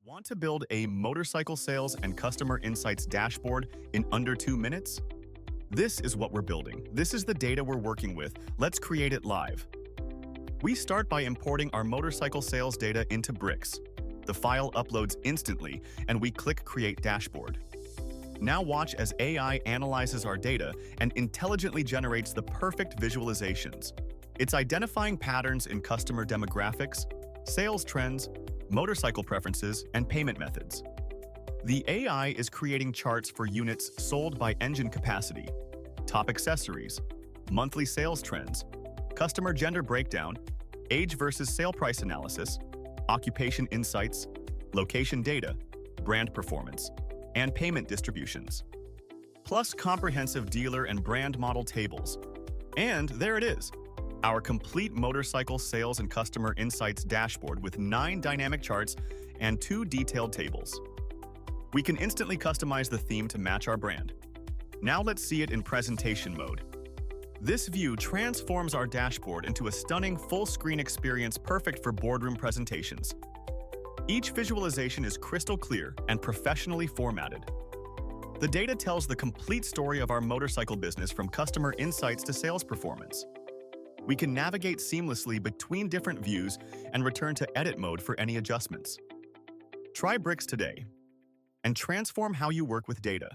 Want to build a motorcycle sales and customer insights dashboard in under 2 minutes? This is what we're building. This is the data we're working with. Let's create it live. We start by importing our motorcycle sales data into Bricks. The file uploads instantly, and we click Create Dashboard. Now watch as AI analyzes our data and intelligently generates the perfect visualizations. It's identifying patterns in customer demographics, sales trends, motorcycle preferences, and payment methods. The AI is creating charts for units sold by engine capacity, top accessories, monthly sales trends, customer gender breakdown, age versus sale price analysis, occupation insights, location data, brand performance, and payment distributions, plus comprehensive dealer and brand model tables. And there it is, our complete motorcycle sales and customer insights dashboard with 9 dynamic charts and 2 detailed tables. We can instantly customize the theme to match our brand. Now let's see it in presentation mode. This view transforms our dashboard into a stunning full-screen experience perfect for boardroom presentations. Each visualization is crystal clear and professionally formatted. The data tells the complete story of our motorcycle business from customer insights to sales performance. We can navigate seamlessly between different views and return to edit mode for any adjustments. Try Bricks today and transform how you work with data.